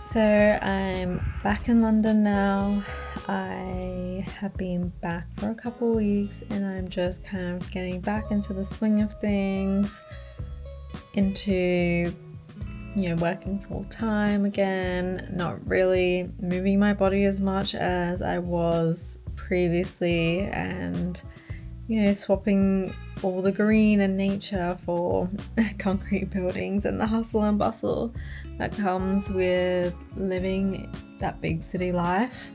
So I'm back in London now. I have been back for a couple weeks and I'm just kind of getting back into the swing of things, into working full time again, not really moving my body as much as I was previously, and swapping all the green and nature for concrete buildings and the hustle and bustle that comes with living that big city life.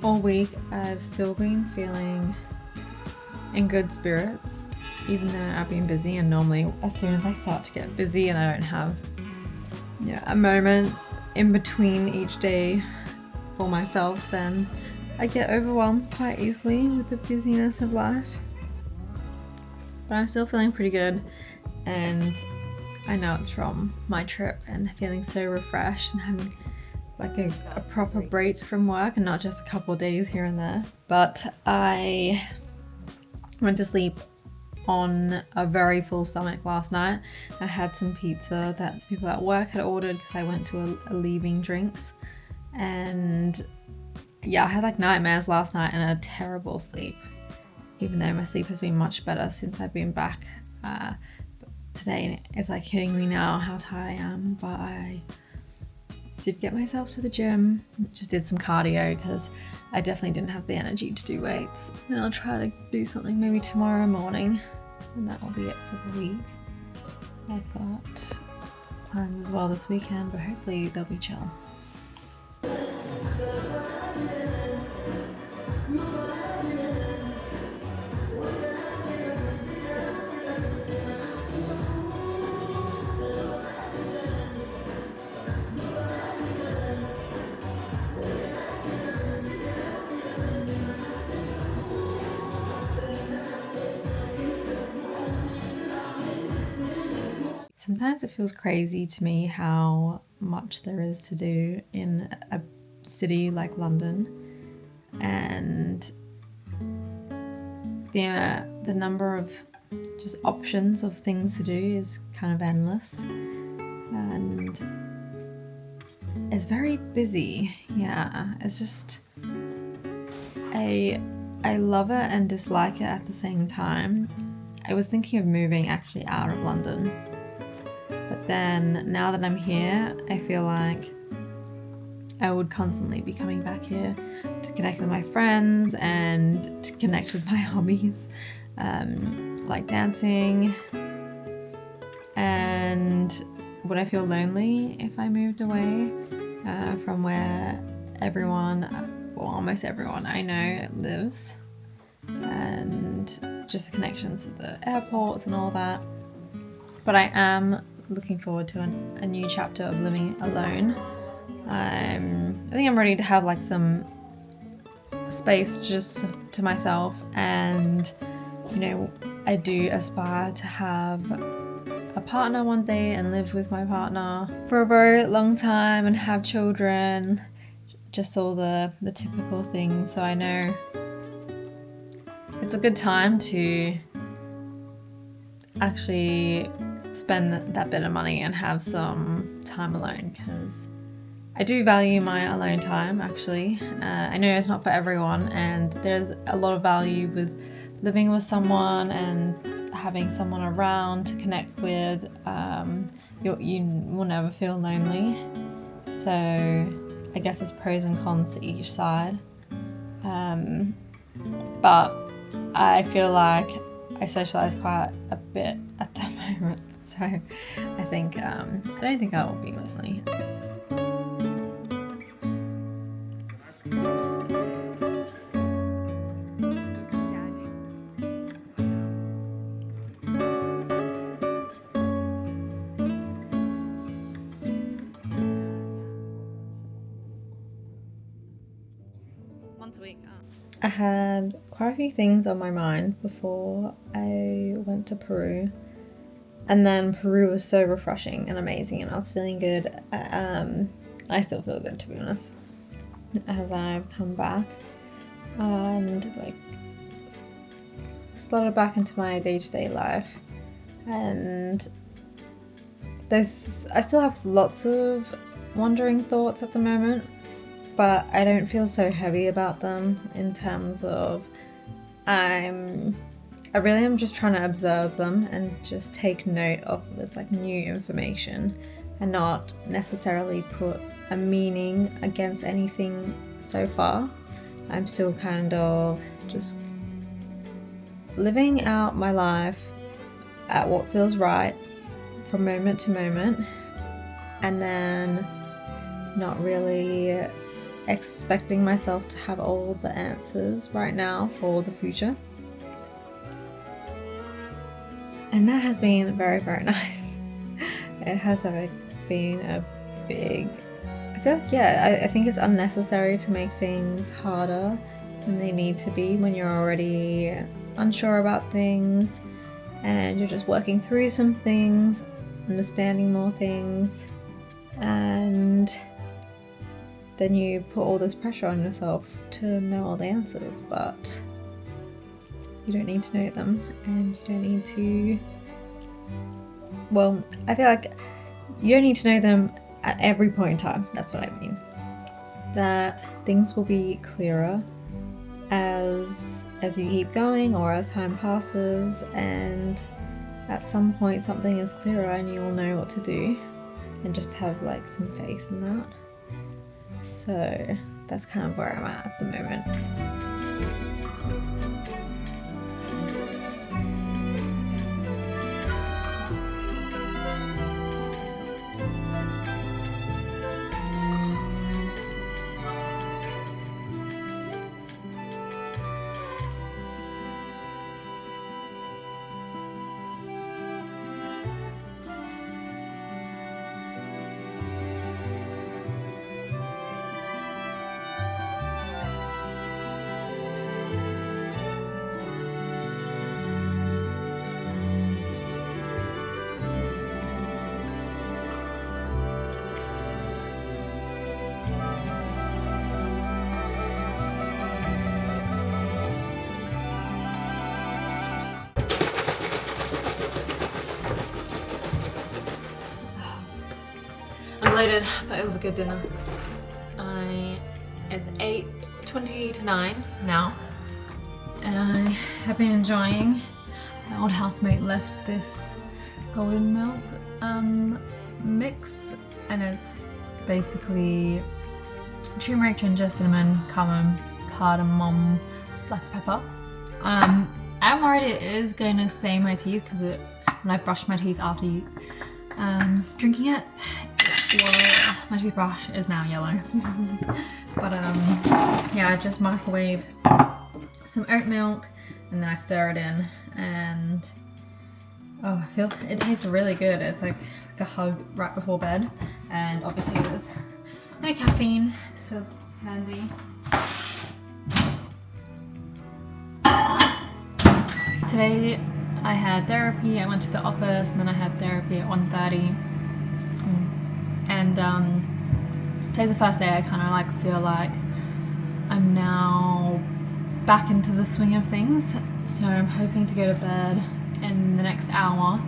All week I've still been feeling in good spirits, even though I've been busy, and normally as soon as I start to get busy and I don't have a moment in between each day for myself, then I get overwhelmed quite easily with the busyness of life. But I'm still feeling pretty good, and I know it's from my trip and feeling so refreshed and having like a proper break from work and not just a couple of days here and there. But I went to sleep on a very full stomach last night. I had some pizza that people at work had ordered because I went to a leaving drinks, and I had like nightmares last night and a terrible sleep, even though my sleep has been much better since I've been back. Today it's like hitting me now how tired I am, but I did get myself to the gym, just did some cardio because I definitely didn't have the energy to do weights. And I'll try to do something maybe tomorrow morning, and that will be it for the week. I've got plans as well this weekend, but hopefully they'll be chill. Sometimes it feels crazy to me how much there is to do in a city like London, and the number of just options of things to do is kind of endless, and it's very busy. It's just I love it and dislike it at the same time. I was thinking of moving actually out of London, but then now that I'm here, I feel like I would constantly be coming back here to connect with my friends and to connect with my hobbies, like dancing. And would I feel lonely if I moved away from where almost everyone I know lives, and just the connections to the airports and all that? But I am looking forward to a new chapter of living alone. I think I'm ready to have like some space just to myself, and I do aspire to have a partner one day and live with my partner for a very long time and have children, just all the typical things. So I know it's a good time to actually spend that bit of money and have some time alone, because I do value my alone time actually. I know it's not for everyone, and there's a lot of value with living with someone and having someone around to connect with. You will never feel lonely. So I guess there's pros and cons to each side. But I feel like I socialize quite a bit at the moment. So I think I don't think I will be lonely. once a week. I had quite a few things on my mind before I went to Peru, and then Peru was so refreshing and amazing, and I was feeling good. I still feel good, to be honest, as I've come back and like slotted back into my day-to-day life. And I still have lots of wandering thoughts at the moment, but I don't feel so heavy about them in terms of I really am just trying to observe them and just take note of this like new information and not necessarily put a meaning against anything so far. I'm still kind of just living out my life at what feels right from moment to moment, and then not really expecting myself to have all the answers right now for the future. And that has been very, very nice. It has been a big, I feel like, I think it's unnecessary to make things harder than they need to be when you're already unsure about things and you're just working through some things, understanding more things, and then you put all this pressure on yourself to know all the answers, but you don't need to know them, and you don't need to, well, I feel like you don't need to know them at every point in time. That's what I mean. That things will be clearer as you keep going or as time passes, and at some point something is clearer and you'll know what to do, and just have like some faith in that. So that's kind of where I'm at the moment. I'm bloated, but it was a good dinner. It's 8:20 to 9 now, and I have been enjoying. My old housemate left this golden milk mix, and it's basically turmeric, ginger, cinnamon, cardamom, black pepper. I'm worried it is going to stain my teeth because when I brush my teeth after drinking it, my toothbrush is now yellow. But yeah, I just microwave some oat milk and then I stir it in, and oh, I feel it tastes really good. It's like a hug right before bed, and obviously there's no caffeine, so it's handy. Today I had therapy. I went to the office and then I had therapy at 1:30. And today's the first day I kind of like feel like I'm now back into the swing of things. So I'm hoping to go to bed in the next hour,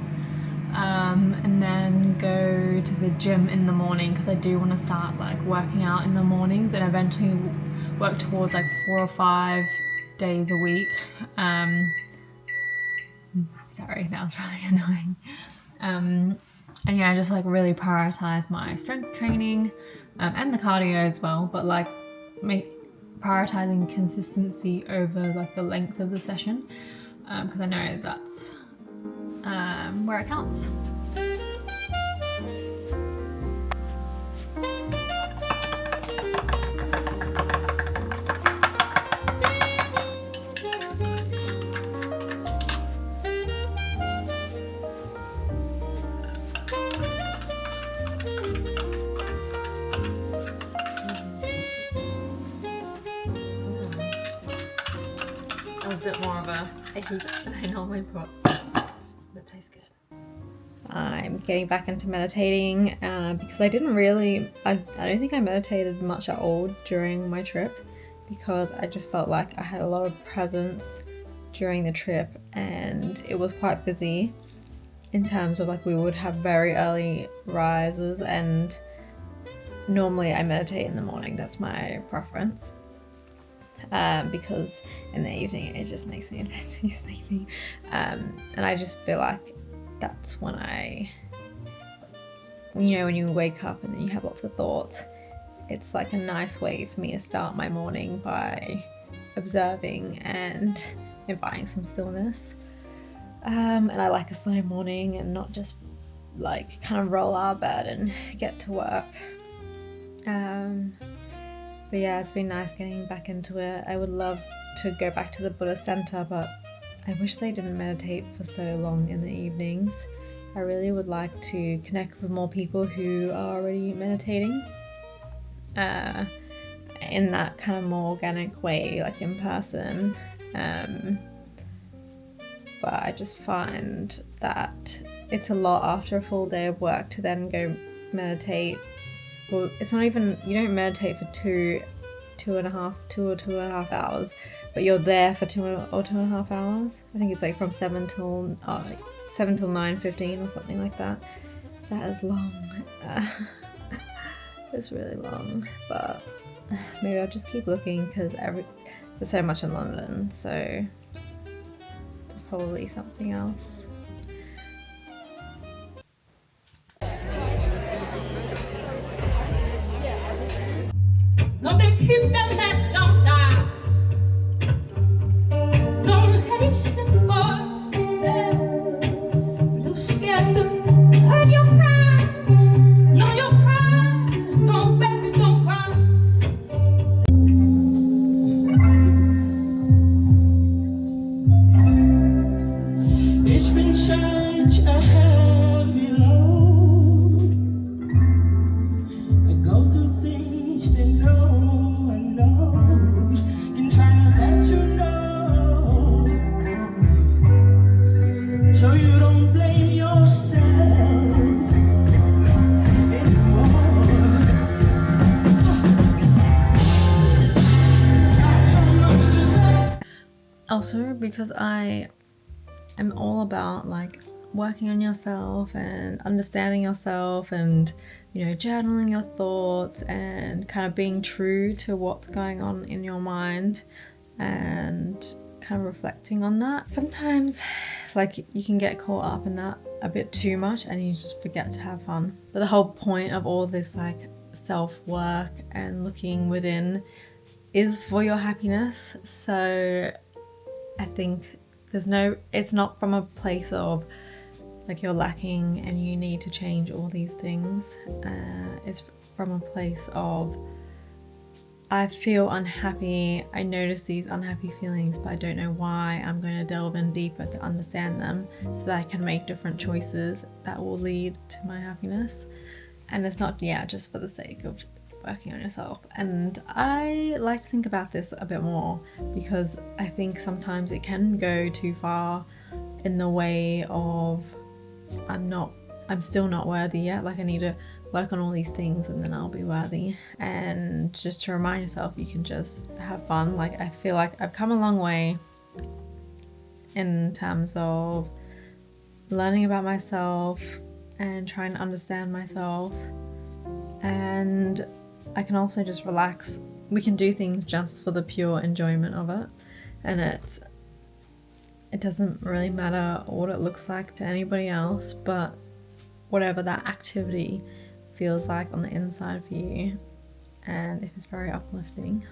and then go to the gym in the morning, because I do want to start like working out in the mornings and eventually work towards like 4 or 5 days a week. Sorry, that was really annoying. And yeah, just like really prioritize my strength training and the cardio as well, but like prioritizing consistency over like the length of the session, because I know that's where it counts. was a bit more of a heap than I normally put. That tastes good. I'm getting back into meditating because I don't think I meditated much at all during my trip, because I just felt like I had a lot of presence during the trip and it was quite busy in terms of like we would have very early rises, and normally I meditate in the morning. That's my preference. Because in the evening it just makes me a bit too sleepy, and I just feel like that's when when you wake up and then you have lots of thoughts, it's like a nice way for me to start my morning by observing and inviting some stillness, and I like a slow morning and not just like kind of roll out of bed and get to work. But yeah, it's been nice getting back into it. I would love to go back to the Buddhist center, but I wish they didn't meditate for so long in the evenings. I really would like to connect with more people who are already meditating in that kind of more organic way, like in person. But I just find that it's a lot after a full day of work to then go meditate. Well, it's not even, you don't meditate for two or two and a half hours, but you're there for 2.5 hours. I think it's like from 7 till 9:15 or something like that. That is long. It's really long, but maybe I'll just keep looking because there's so much in London, so there's probably something else. No, they keep their masks on tight. No, let it slip for too scared to hurt your pride. No, your pride. No, baby, don't cry. It's been such a heavy load. I go through things that no one knows. Can try to let you know, so you don't blame yourself anymore. Got so much to say. Also, because I am all about like working on yourself and understanding yourself and, you know, journaling your thoughts and kind of being true to what's going on in your mind and kind of reflecting on that. Sometimes like you can get caught up in that a bit too much and you just forget to have fun. But the whole point of all this like self-work and looking within is for your happiness. So I think it's not from a place of like you're lacking and you need to change all these things. It's from a place of I feel unhappy, I notice these unhappy feelings, but I don't know why. I'm going to delve in deeper to understand them so that I can make different choices that will lead to my happiness. And it's not, just for the sake of working on yourself. And I like to think about this a bit more because I think sometimes it can go too far in the way of I'm still not worthy yet, like I need to work on all these things and then I'll be worthy. And just to remind yourself you can just have fun. Like I feel like I've come a long way in terms of learning about myself and trying to understand myself, and I can also just relax. We can do things just for the pure enjoyment of it, and it doesn't really matter what it looks like to anybody else, but whatever that activity feels like on the inside for you, and if it's very uplifting,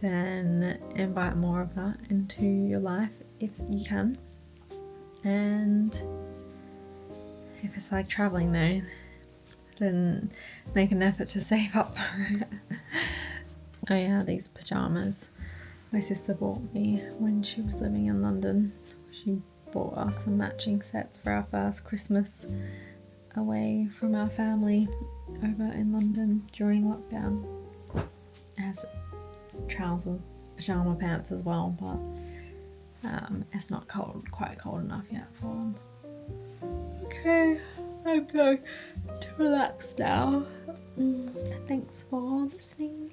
then invite more of that into your life if you can. And if it's like traveling though, then make an effort to save up for it. Oh yeah, these pajamas my sister bought me when she was living in London. She bought us some matching sets for our first Christmas away from our family over in London during lockdown. It has trousers, pajama pants as well, but It's not quite cold enough yet for them. Okay, I'm going to relax now. Thanks for listening.